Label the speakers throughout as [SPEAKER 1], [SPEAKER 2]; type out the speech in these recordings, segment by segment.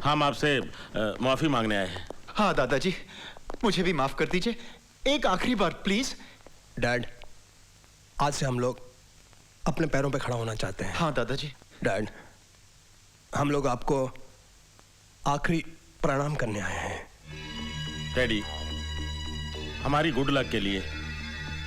[SPEAKER 1] हम आपसे माफी मांगने आए हैं।
[SPEAKER 2] हाँ दादाजी, मुझे भी माफ कर दीजिए, एक आखिरी बार प्लीज।
[SPEAKER 3] डैड, आज से हम लोग अपने पैरों पे खड़ा होना चाहते हैं।
[SPEAKER 2] हाँ दादाजी।
[SPEAKER 3] डैड, हम लोग आपको आखिरी प्रणाम करने आए हैं।
[SPEAKER 1] डैडी, हमारी गुड लक के लिए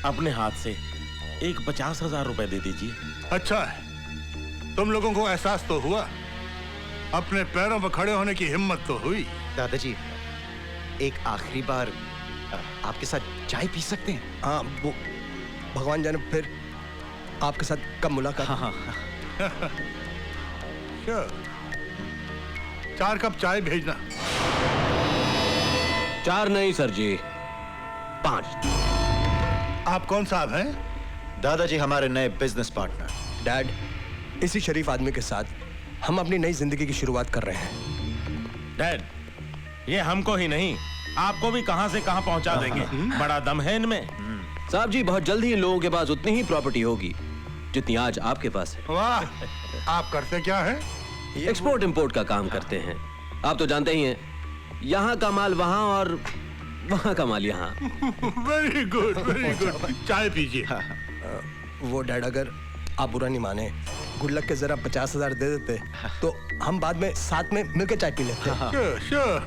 [SPEAKER 1] अपने हाथ से एक 50,000 रुपए दे दीजिए।
[SPEAKER 4] अच्छा है, तुम लोगों को एहसास तो हुआ, अपने पैरों पर खड़े होने की हिम्मत तो हुई।
[SPEAKER 2] दादाजी, एक आखिरी बार आपके साथ चाय पी सकते हैं?
[SPEAKER 3] हाँ, वो भगवान जाने फिर आपके साथ कब मुलाकात।
[SPEAKER 2] हाँ।
[SPEAKER 4] 4 कप चाय भेजना।
[SPEAKER 5] 4 नहीं सर जी, 5।
[SPEAKER 4] आप कौन साहब हैं?
[SPEAKER 2] दादाजी, हमारे नए बिजनेस पार्टनर।
[SPEAKER 3] डैड, इसी शरीफ आदमी के साथ हम अपनी नई जिंदगी की शुरुआत कर रहे हैं।
[SPEAKER 1] डैड, ये हमको ही नहीं आपको भी कहां से कहां पहुंचा देंगे। बड़ा दम है इनमें।
[SPEAKER 5] साहब जी, बहुत जल्दी इन लोगों के पास उतनी ही प्रॉपर्टी होगी जितनी आज आपके पास है।
[SPEAKER 4] वाह, आप करते क्या हैं?
[SPEAKER 5] एक्सपोर्ट इंपोर्ट का काम करते हैं। आप तो जानते ही हैं, यहाँ का माल वहाँ और वहाँ का माल यहाँ।
[SPEAKER 4] Very good, very good. चाय पीजिए।
[SPEAKER 3] वो डैड, अगर आप बुरा नहीं माने, गुड लक के जरा 50,000 दे देते तो हम बाद में साथ में मिलकर चाय पी लेते।
[SPEAKER 4] Sure.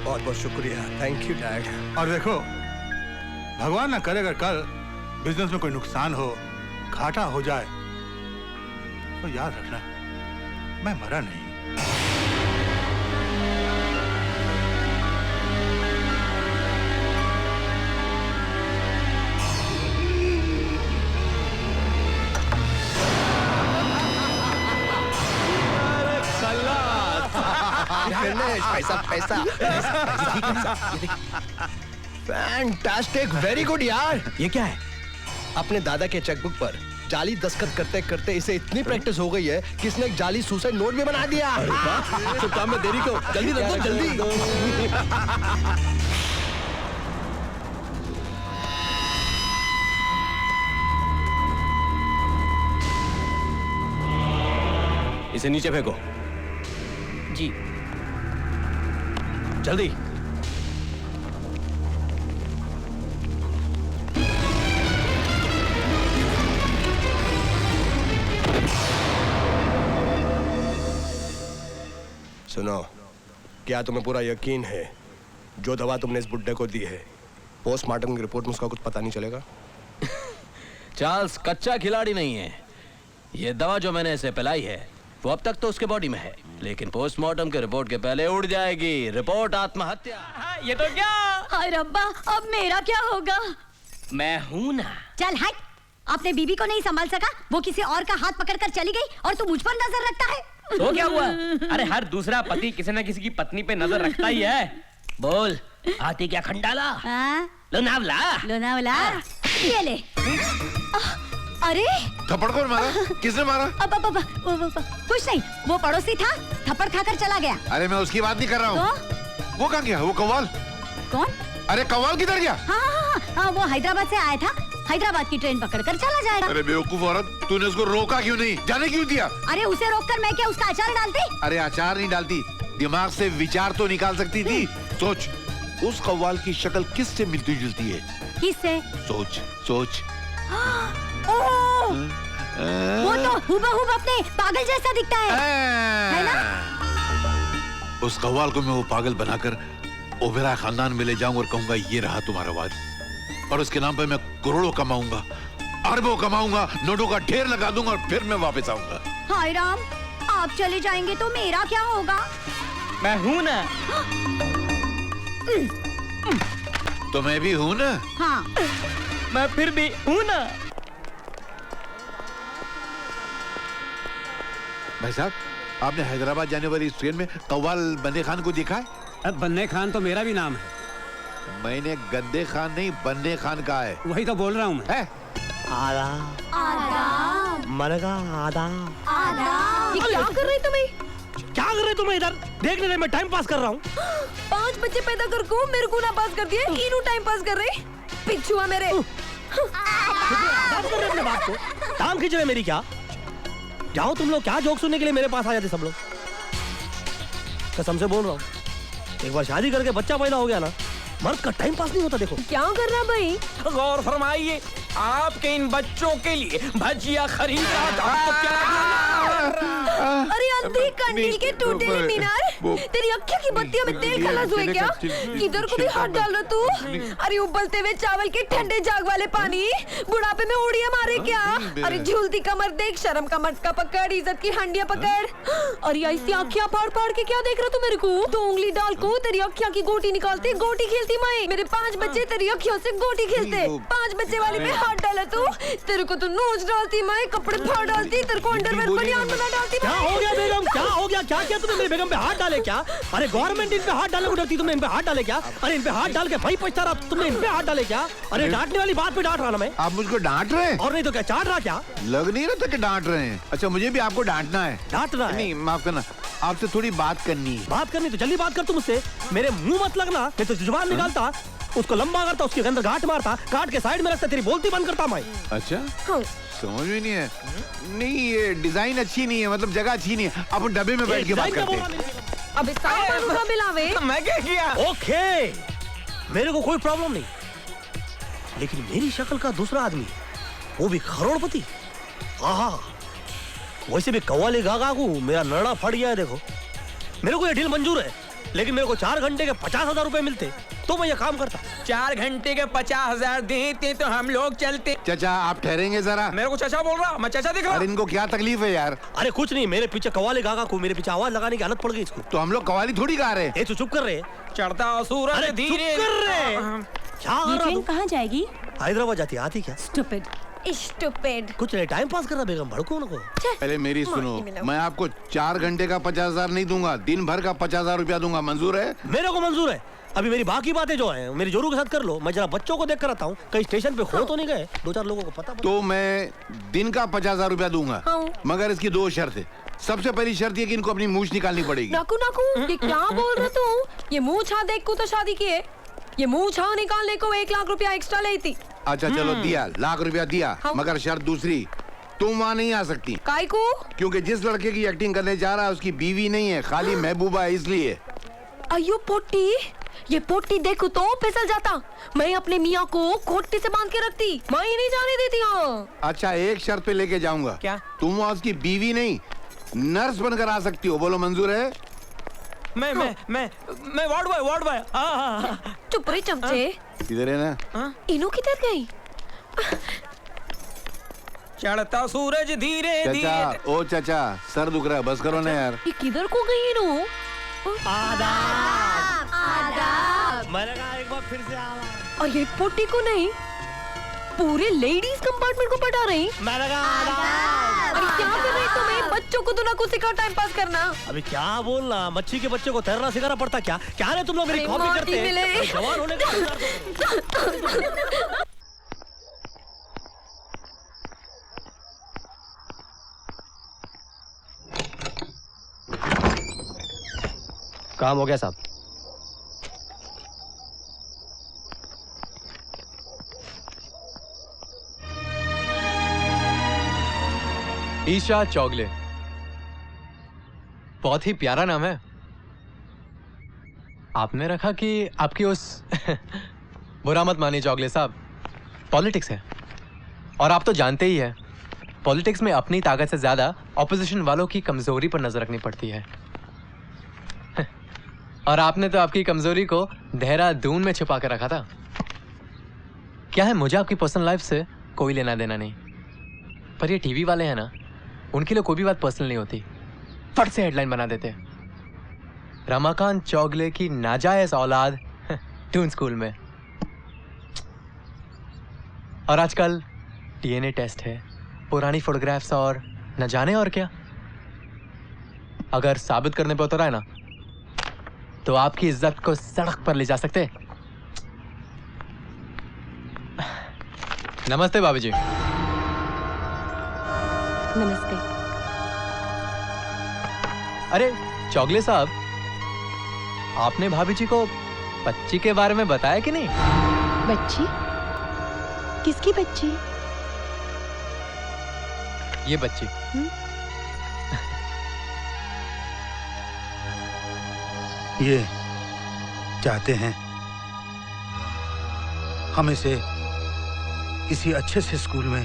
[SPEAKER 3] बहुत बहुत शुक्रिया, थैंक यू डैड।
[SPEAKER 4] और देखो, भगवान ना करे अगर कल बिजनेस में कोई नुकसान हो, घाटा हो जाए, तो याद रखना मैं मरा नहीं।
[SPEAKER 3] पैसा फैंटास्टिक, वेरी गुड यार। ये क्या है? अपने दादा के चेकबुक पर जाली दस्तखत करते करते इसे इतनी प्रैक्टिस हो गई है कि इसने एक जाली सुसाइड नोट भी बना दिया।
[SPEAKER 5] तो काम में देरी को जल्दी दो, जल्दी। इसे नीचे फेंको।
[SPEAKER 6] जी।
[SPEAKER 5] जल्दी।
[SPEAKER 3] सुनो, क्या तुम्हें पूरा यकीन है जो दवा तुमने इस बुड्ढे को दी है, पोस्टमार्टम की रिपोर्ट में उसका कुछ पता नहीं चलेगा?
[SPEAKER 5] चार्ल्स कच्चा खिलाड़ी नहीं है। ये दवा जो मैंने इसे पिलाई है वो अब तक तो उसके बॉडी में है, लेकिन पोस्टमार्टम के रिपोर्ट के पहले उड़ जाएगी। रिपोर्ट आत्महत्या।
[SPEAKER 6] ये तो क्या?
[SPEAKER 7] हाय रब्बा, अब मेरा क्या होगा?
[SPEAKER 6] मैं हूं ना।
[SPEAKER 7] चल हट, अपने बीबी को नहीं संभाल सका, वो किसी और का हाथ पकड़कर चली गई और तू मुझ पर नजर रखता है।
[SPEAKER 6] तो क्या हुआ? अरे हर दूसरा पति किसी न किसी की पत्नी पे नजर रखता ही है। बोल, आती क्या खंडाला? लोनावला।
[SPEAKER 7] लोनावला, ये ले। अरे
[SPEAKER 8] थप्पड़ कौन मारा? किसने मारा?
[SPEAKER 7] कुछ नहीं, वो पड़ोसी था, थप्पड़ खाकर चला गया।
[SPEAKER 8] अरे मैं उसकी बात नहीं कर रहा हूँ। वो कहाँ गया? वो कव्वाल?
[SPEAKER 7] कौन?
[SPEAKER 8] अरे कव्वाल किधर गया?
[SPEAKER 7] हाँ, वो हैदराबाद से आया था, हैदराबाद की ट्रेन पकड़कर चला जाएगा।
[SPEAKER 8] अरे बेवकूफ औरत, तूने उसको रोका क्यों नहीं? जाने क्यों दिया?
[SPEAKER 7] अरे उसे रोककर मैं क्या उसका अचार डालती?
[SPEAKER 8] अरे अचार नहीं डालती, दिमाग से विचार तो निकाल सकती थी। सोच, उस कव्वाल की शक्ल किससे मिलती जुलती है?
[SPEAKER 7] किससे?
[SPEAKER 8] सोच सोच।
[SPEAKER 7] वो तो हुबहूब अपने पागल जैसा दिखता है ना?
[SPEAKER 8] उस कव्वाल को मैं वो पागल बनाकर ओबेरॉय खानदान में ले जाऊंगा और कहूंगा ये रहा तुम्हारा वारिस, और उसके नाम पे मैं करोड़ों कमाऊंगा, अरबों कमाऊंगा, नोटों का ढेर लगा दूंगा और फिर मैं वापस आऊंगा।
[SPEAKER 7] हाय राम, आप चले जाएंगे तो मेरा क्या होगा?
[SPEAKER 6] मैं हूं ना।
[SPEAKER 8] तो मैं भी हूं ना।
[SPEAKER 7] हाँ,
[SPEAKER 6] मैं फिर भी हूं ना।
[SPEAKER 8] भाई साहब, आपने हैदराबाद जाने वाली इस ट्रेन में कव्वाल बंदे खान को देखा है?
[SPEAKER 9] अब बन्ने खान तो मेरा भी नाम है।
[SPEAKER 8] मैंने गंदे खान नहीं, बंदे खान कहा है।
[SPEAKER 9] वही तो बोल रहा हूँ मैं।
[SPEAKER 7] आदाब।
[SPEAKER 3] मन का आदाब।
[SPEAKER 7] आदाब। ये क्या कर रही तुम?
[SPEAKER 3] क्या क्या कर रहे तुम्हें इधर? देख ले मैं टाइम पास कर रहा हूँ।
[SPEAKER 10] 5 बच्चे पैदा कर को मेरे को ना पास कर दिए, इन्हों टाइम पास कर रहे पिछुआ मेरे।
[SPEAKER 3] बात कर रहे अपने बाप को, टांग खींच रहे मेरी क्या? जाओ तुम लोग, क्या जोक सुनने के लिए मेरे पास आ जाते सब लोग? कसम से बोल रहा हूँ, एक बार शादी करके बच्चा पैदा हो गया ना, मर्द का टाइम पास नहीं होता। देखो
[SPEAKER 10] क्या कर रहा भाई?
[SPEAKER 6] गौर फरमाइए, आपके इन बच्चों के लिए भजिया खरीद रहा था।
[SPEAKER 10] अरे अंधी कंडील के टूटे हुए मीनार, तेरी अक्खियों की बत्तियों में तेल खलास हुए क्या? किधर को भी हाथ डाल रहा तू? अरे उबलते हुए चावल के ठंडे जाग वाले पानी, बुढ़ापे में उड़िया मारे क्या? अरे झूलती कमर देख, शर्म का मटका पकड़, इज्जत की हंडिया पकड़। अरे ऐसी आँखियाँ फाड़ फाड़ के क्या देख रहा तू मेरे को? 2 उंगली डाल को तेरी अक्खियाँ की गोटी निकालते, गोटी खेलती मैं। मेरे 5 बच्चे तेरी अक्खियों से गोटी खेलते। 5 बच्चे वाली पे हाथ डाला तू, तेरे को तो नोच डालती मैं, कपड़े फाड़ डालती, तेरे को अंडरवेयर बनियान बना डालती।
[SPEAKER 3] क्या हो गया बेगम? क्या हो गया? क्या किया तुमने? मेरी बेगम पे हाथ डाले क्या? अरे गवर्नमेंट इन पे हाथ डालने को डरती, तुमने इन पे हाथ डाले क्या? अरे इन पे हाथ डाल के भाई पछता रहा, तुमने इन पे हाथ डाले क्या? अरे डांटने वाली बात पे डांट रहा ना मैं।
[SPEAKER 8] आप मुझको डांट रहे हैं?
[SPEAKER 3] और नहीं तो क्या, चाट रहा क्या?
[SPEAKER 8] लग नहीं रहा था कि डांट रहे हैं। अच्छा, मुझे भी आपको डांटना है।
[SPEAKER 3] डांटना है?
[SPEAKER 8] नहीं, माफ करना, आपसे थोड़ी बात करनी है।
[SPEAKER 3] बात करनी तो जल्दी बात कर तू मुझसे, मेरे मुंह मत लगना, नहीं तो जुबान निकालता, उसको लंबा करता, उसके अंदर गांठ मारता, काट के साइड में रखता, तेरी बोलती बंद करता मैं।
[SPEAKER 8] अच्छा, समझ में नहीं है। नहीं, ये डिजाइन अच्छी नहीं है, मतलब जगह अच्छी नहीं है। आप डब्बे में बैठ के बात करते हैं।
[SPEAKER 10] अबे साहब का मिलावे।
[SPEAKER 6] मैं क्या किया?
[SPEAKER 3] ओके, मेरे को कोई प्रॉब्लम नहीं, लेकिन मेरी शक्ल का दूसरा आदमी, वो भी करोड़पति, आहा, वैसे भी कव्वाली गागा को मेरा नड़ा फट गया है। देखो, मेरे को ये डील मंजूर है, लेकिन मेरे को 4 घंटे के 50,000 रुपए मिलते तो मैं ये काम करता।
[SPEAKER 6] 4 घंटे के 50,000 देते तो हम लोग चलते।
[SPEAKER 8] चाचा, आप ठहरेंगे जरा?
[SPEAKER 6] मेरे को चाचा बोल रहा, मैं चाचा दिख रहा।
[SPEAKER 8] अरे इनको क्या तकलीफ है यार?
[SPEAKER 3] अरे कुछ नहीं, मेरे पीछे कव्वाली गागा को मेरे पीछे आवाज लगाने की आदत पड़ गई इसको।
[SPEAKER 8] तो हम लोग कव्वाली थोड़ी गा रहे हैं।
[SPEAKER 3] ए, तू चुप कर रहे?
[SPEAKER 6] चढ़ता सूरज धीरे
[SPEAKER 3] कर रहे। क्या
[SPEAKER 7] ये ट्रेन कहाँ जाएगी?
[SPEAKER 3] हैदराबाद जाती, आती क्या?
[SPEAKER 7] स्टूपिड।
[SPEAKER 10] स्टूपिड।
[SPEAKER 3] कुछ नहीं, टाइम पास कर रहा। बेगम भड़को नको।
[SPEAKER 8] पहले मेरी सुनो, मैं आपको 4 घंटे का 50,000 नहीं दूंगा, दिन भर का 50,000 रुपया दूंगा। मंजूर है?
[SPEAKER 3] मेरे को मंजूर है। अभी मेरी बाकी बातें जो है मेरी जोरू के साथ कर लो। मैं जरा बच्चों को देख कर आता हूँ, कहीं स्टेशन पे खो तो नहीं गए, 2-4 लोगों को पता।
[SPEAKER 8] तो मैं दिन का 50,000 रुपया दूंगा, मगर इसकी 2 शर्त है। सबसे पहली शर्त ये कि इनको अपनी मूछ निकालनी पड़ेगी।
[SPEAKER 10] नाकू नाकू, ये क्या बोल रहा तू? ये मुँह छा देख को तो शादी की है, ये मुँह छा निकालने को 1 लाख रुपया एक्स्ट्रा ली थी।
[SPEAKER 8] अच्छा चलो, दिया, लाख रुपया दिया, मगर शर्त दूसरी, तुम वहाँ नहीं आ सकती।
[SPEAKER 10] काय को?
[SPEAKER 8] क्योंकि जिस लड़के की एक्टिंग करने जा रहा है उसकी बीवी नहीं है, खाली महबूबा है, इसलिए।
[SPEAKER 10] अयो पोटी, ये पोटी देखो तो फिसल जाता। मैं अपने मियाँ को कोटी से बांध के रखती, मैं ही नहीं जाने देती। हाँ।
[SPEAKER 8] अच्छा, एक शर्त पे लेके जाऊंगा।
[SPEAKER 6] क्या?
[SPEAKER 8] तुम वहाँ उसकी बीवी नहीं, नर्स बनकर आ सकती हो। बोलो मंजूर है?
[SPEAKER 6] मैं वार्ड बॉय।
[SPEAKER 10] चुप रही चमचे।
[SPEAKER 8] इधर है ना?
[SPEAKER 10] इनो किधर गई?
[SPEAKER 6] चढ़ता सूरज धीरे
[SPEAKER 8] चाचा,
[SPEAKER 6] धीरे।
[SPEAKER 8] ओ चाचा, सर दुख रहा है, बस करो ना यार।
[SPEAKER 10] ये किधर को गई इनो?
[SPEAKER 3] आदाब। आदाब। मैंने कहा एक बार फिर से आवाज।
[SPEAKER 10] और ये पोटी को नहीं, पूरे लेडीज कंपार्टमेंट को पटा रही।
[SPEAKER 3] मैंने कहा आदाब।
[SPEAKER 10] अरे क्या कर रही तुम्हें? बच्चों को तो ना कुछ सिखा टाइम पास करना।
[SPEAKER 3] अभी क्या बोलना, मच्छी के बच्चे को तैरना सिखाना पड़ता क्या? क्या रे तुम लोग मेरी कॉपी करते हैं? जवान होने का काम हो गया साहब।
[SPEAKER 11] ईशा चौगले, बहुत ही प्यारा नाम है। आपने रखा कि आपकी उस बुरा मत मानिए चौगले साहब, पॉलिटिक्स है और आप तो जानते ही हैं, पॉलिटिक्स में अपनी ताकत से ज्यादा ऑपोजिशन वालों की कमजोरी पर नजर रखनी पड़ती है। और आपने तो आपकी कमजोरी को देहरादून में छुपा कर रखा था। क्या है, मुझे आपकी पर्सनल लाइफ से कोई लेना देना नहीं, पर ये टीवी वाले हैं ना, उनके लिए कोई भी बात पर्सनल नहीं होती, फट से हेडलाइन बना देते। रमाकांत चौगले की नाजायज औलाद ट्यून स्कूल में, और आजकल डीएनए टेस्ट है, पुरानी फोटोग्राफ्स और न जाने और क्या। अगर साबित करने पे उतर आए ना, तो आपकी इज्जत को सड़क पर ले जा सकते। नमस्ते भाभी जी।
[SPEAKER 10] नमस्ते।
[SPEAKER 11] अरे चौगले साहब, आपने भाभी जी को बच्ची के बारे में बताया कि नहीं?
[SPEAKER 10] बच्ची? किसकी बच्ची?
[SPEAKER 11] ये बच्ची।
[SPEAKER 4] ये चाहते हैं हम इसे किसी अच्छे से स्कूल में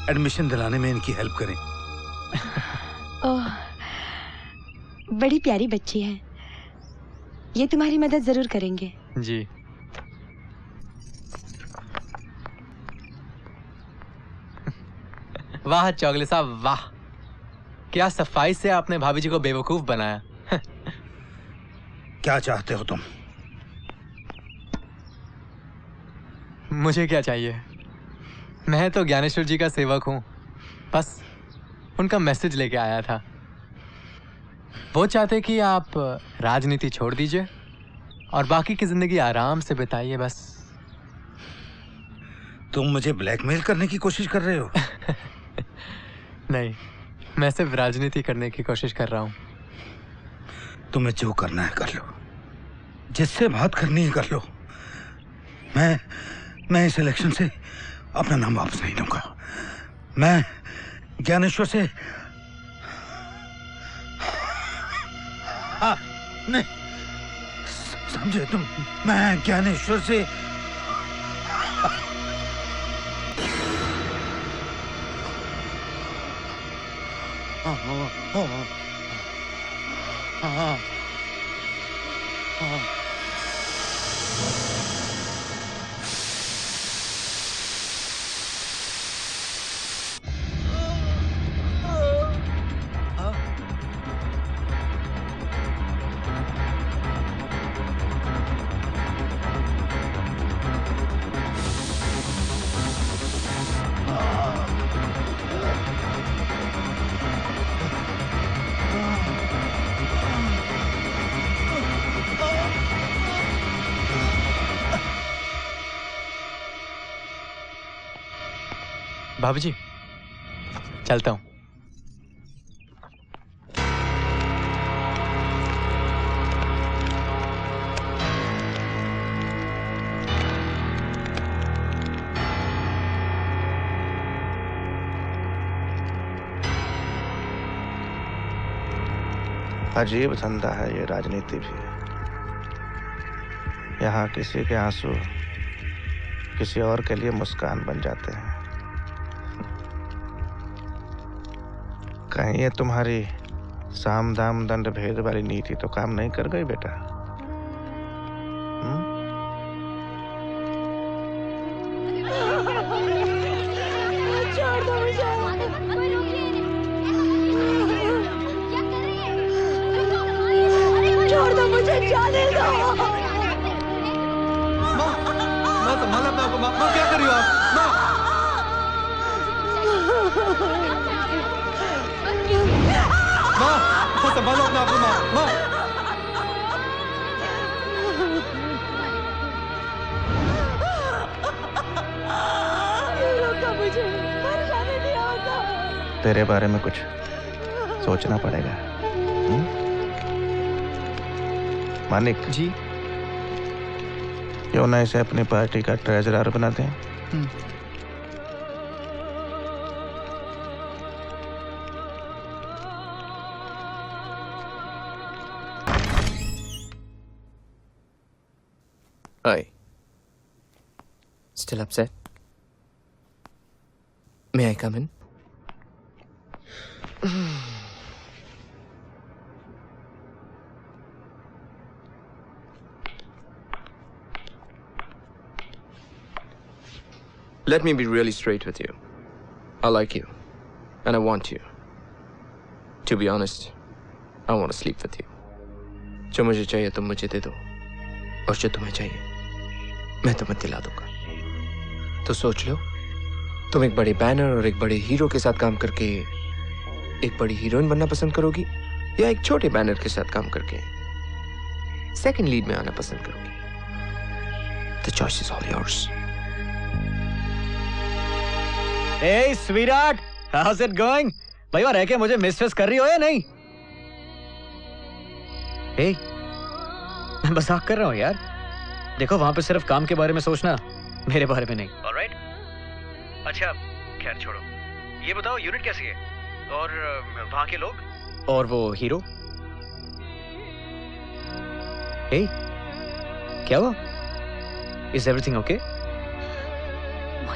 [SPEAKER 4] एडमिशन दिलाने में इनकी हेल्प करें।
[SPEAKER 10] ओह, बड़ी प्यारी बच्ची है। ये तुम्हारी मदद जरूर करेंगे।
[SPEAKER 11] जी। वाह चौगले साहब वाह, क्या सफाई से आपने भाभी जी को बेवकूफ बनाया।
[SPEAKER 4] क्या चाहते हो तुम?
[SPEAKER 11] मुझे क्या चाहिए, मैं तो ज्ञानेश्वर जी का सेवक हूं, बस उनका मैसेज लेके आया था। वो चाहते कि आप राजनीति छोड़ दीजिए और बाकी की जिंदगी आराम से बिताइए बस।
[SPEAKER 4] तुम मुझे ब्लैकमेल करने की कोशिश कर रहे हो?
[SPEAKER 11] नहीं, मैं सिर्फ राजनीति करने की कोशिश कर रहा हूं।
[SPEAKER 4] तुम्हें जो करना है कर लो, जिससे बात करनी है कर लो। मैं इस इलेक्शन से अपना नाम वापस नहीं लूंगा। मैं ज्ञानेश्वर से नहीं समझे तुम? मैं ज्ञानेश्वर से
[SPEAKER 11] भाभी जी चलता हूं।
[SPEAKER 12] अजीब धंधा है ये राजनीति भी। यहाँ किसी के आंसू किसी और के लिए मुस्कान बन जाते हैं। कहीं ये तुम्हारी साम दाम दंड भेद वाली नीति तो काम नहीं कर गई बेटा?
[SPEAKER 10] छोड़ दो मुझे। छोड़ दो मुझे, जाने दो।
[SPEAKER 11] माँ संभालो अपने आप को। माँ क्या कर रही हो आप? माँ संभालो अपने आप को। माँ
[SPEAKER 10] मुझे परेशानी नहीं होता।
[SPEAKER 12] तेरे बारे में कुछ सोचना पड़ेगा। मानिक
[SPEAKER 11] जी,
[SPEAKER 12] क्यों ना इसे अपनी पार्टी का ट्रेजरर बना दें?
[SPEAKER 13] Hi. Still upset? May I come in? Let me be really straight with you. I like you, and I want you. To be honest, I want to sleep with you. जो मुझे चाहिए तुम मुझे दे दो, और जो तुम्हें चाहिए मैं तुम्हें दिला दूंगा। तो सोच लो, तुम एक बड़े बैनर और एक बड़े हीरो के साथ काम करके एक बड़ी हीरोइन बनना पसंद करोगी, या एक छोटे बैनर के साथ काम करके सेकंड लीड में आना पसंद करोगी? The choice is all yours.
[SPEAKER 14] Hey, sweetheart, how's it going? भाई वहाँ रह के मुझे मिस कर रही हो या नहीं? हे, मैं मजाक कर रहा हूँ यार। देखो वहां पे सिर्फ काम के बारे में सोचना, मेरे बारे में नहीं। ऑलराइट? अच्छा खैर छोड़ो, ये बताओ यूनिट कैसी है और वहां के लोग और वो हीरो? हे, क्या हुआ? Is everything okay?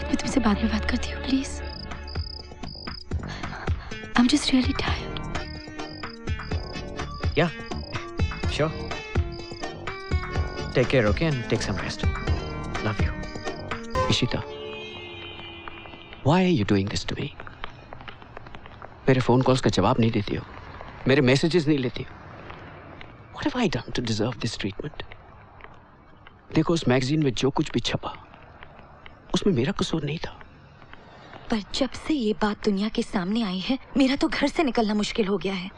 [SPEAKER 10] मैं तुमसे बाद में बात करती हूँ please. I'm just really tired.
[SPEAKER 14] Yeah, sure. Take care, okay, and take some rest. Love you.
[SPEAKER 9] Ishita, why are you doing this to me? मेरे फोन कॉल्स का जवाब नहीं देती हो, मेरे मैसेजेस नहीं लेती हो। What have I done to deserve this treatment? देखो उस मैगजीन में जो कुछ भी छपा, उसमें मेरा कसूर नहीं था।
[SPEAKER 10] पर जब से ये बात दुनिया के सामने आई है, मेरा तो घर से निकलना मुश्किल हो गया है।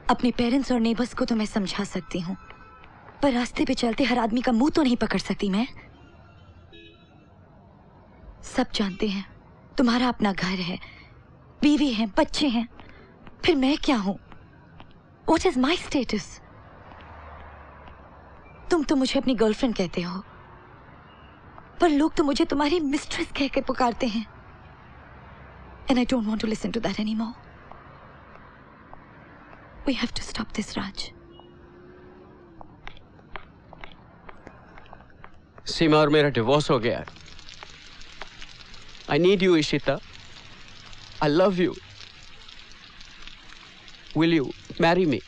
[SPEAKER 10] अपने पेरेंट्स और नेबर्स को तो मैं समझा सकती हूँ, पर रास्ते पे चलते हर आदमी का मुंह तो नहीं पकड़ सकती मैं। सब जानते हैं तुम्हारा अपना घर है, बीवी है, बच्चे हैं, फिर मैं क्या हूं? What is my status? तुम तो मुझे अपनी गर्लफ्रेंड कहते हो, पर लोग तो मुझे तुम्हारी मिस्ट्रेस कहकर पुकारते हैं। And I don't want to listen to that anymore. We have to stop this, Raj.
[SPEAKER 9] सीमा और मेरा डिवोर्स हो गया है। I need you, Ishita. I love you. Will you marry me?